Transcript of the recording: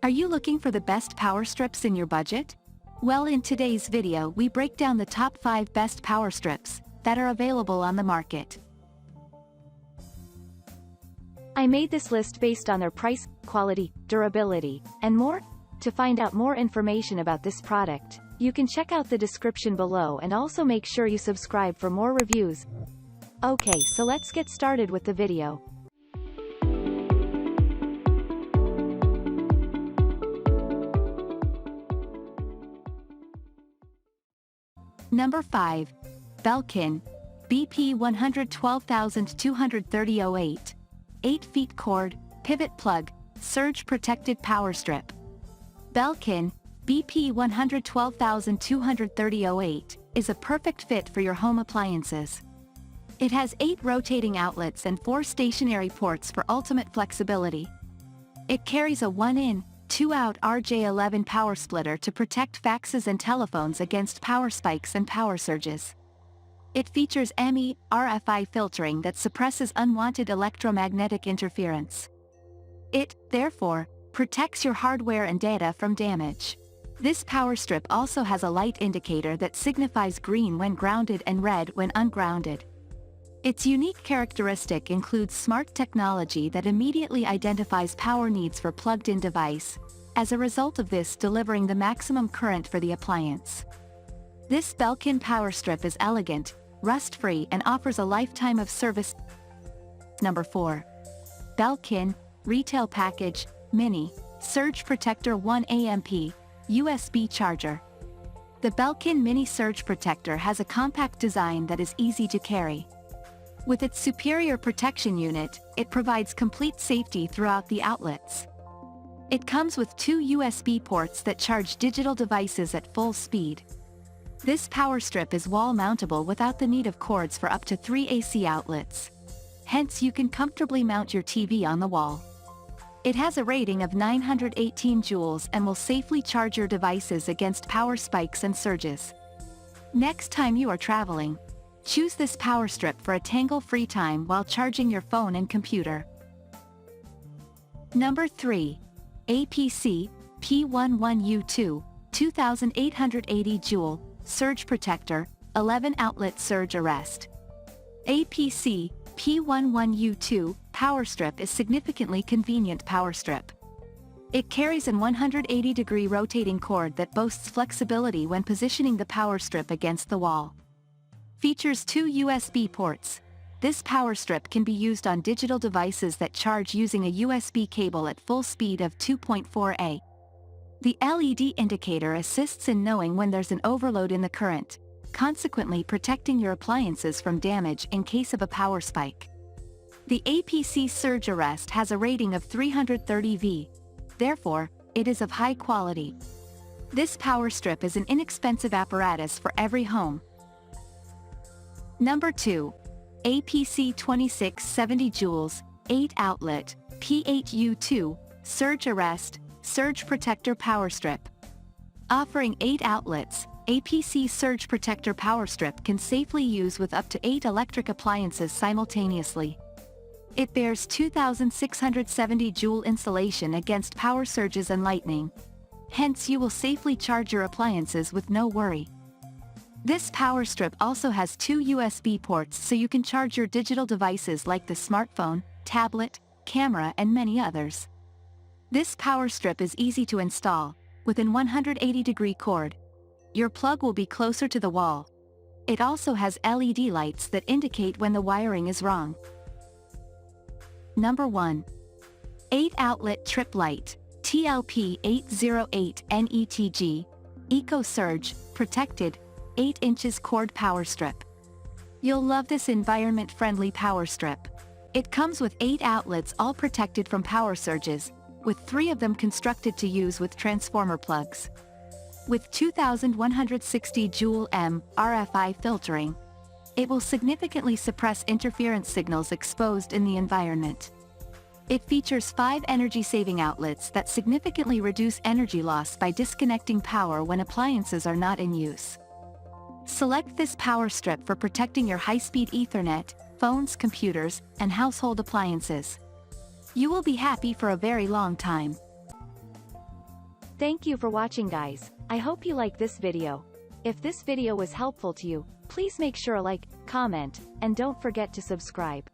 Are you looking for the best power strips in your budget? Well, in today's video we break down the top 5 best power strips that are available on the market. I made this list based on their price, quality, durability, and more. To find out more information about this product, you can check out the description below and also make sure you subscribe for more reviews. Okay, so let's get started with the video. Number 5. Belkin BP 112230-08. 8 feet cord, pivot plug, surge protected power strip. Belkin BP 112230-08 is a perfect fit for your home appliances. It has 8 rotating outlets and 4 stationary ports for ultimate flexibility. It carries a 1-in, 2-out RJ11 power splitter to protect faxes and telephones against power spikes and power surges. It features RFI filtering that suppresses unwanted electromagnetic interference. It, therefore, protects your hardware and data from damage. This power strip also has a light indicator that signifies green when grounded and red when ungrounded. Its unique characteristic includes smart technology that immediately identifies power needs for plugged-in device, as a result of this delivering the maximum current for the appliance. This Belkin power strip is elegant, rust-free and offers a lifetime of service. Number 4. Belkin Retail Package Mini Surge Protector 1 AMP USB Charger. The Belkin Mini Surge Protector has a compact design that is easy to carry. With its superior protection unit, it provides complete safety throughout the outlets. It comes with 2 USB ports that charge digital devices at full speed. This power strip is wall-mountable without the need of cords for up to 3 AC outlets. Hence you can comfortably mount your TV on the wall. It has a rating of 918 joules and will safely charge your devices against power spikes and surges. Next time you are traveling, choose this power strip for a tangle-free time while charging your phone and computer. Number 3. APC P11U2 2880 Joule Surge Protector 11 Outlet Surge Arrest. APC P11U2 power strip is significantly convenient power strip. It carries an 180-degree rotating cord that boasts flexibility when positioning the power strip against the wall. Features 2 USB ports. This power strip can be used on digital devices that charge using a USB cable at full speed of 2.4 A. The LED indicator assists in knowing when there's an overload in the current, consequently protecting your appliances from damage in case of a power spike. The APC Surge Arrest has a rating of 330 V. Therefore, it is of high quality. This power strip is an inexpensive apparatus for every home. Number 2. APC 2670 Joules 8 Outlet P8U2 Surge Arrest Surge Protector Power Strip. Offering 8 outlets, APC Surge Protector Power Strip can safely use with up to 8 electric appliances simultaneously. It bears 2670 Joule insulation against power surges and lightning. Hence you will safely charge your appliances with no worry. This power strip also has 2 USB ports so you can charge your digital devices like the smartphone, tablet, camera and many others. This power strip is easy to install, with an 180-degree cord. Your plug will be closer to the wall. It also has LED lights that indicate when the wiring is wrong. Number 1. 8-Outlet Tripp Lite TLP 808 NETG Eco Surge Protected 8 inches cord power strip. You'll love this environment-friendly power strip. It comes with 8 outlets all protected from power surges, with 3 of them constructed to use with transformer plugs. With 2160 Joule RFI filtering, it will significantly suppress interference signals exposed in the environment. It features 5 energy-saving outlets that significantly reduce energy loss by disconnecting power when appliances are not in use. Select this power strip for protecting your high-speed Ethernet, phones, computers, and household appliances. You will be happy for a very long time. Thank you for watching, guys. I hope you like this video. If this video was helpful to you, please make sure to like, comment, and don't forget to subscribe.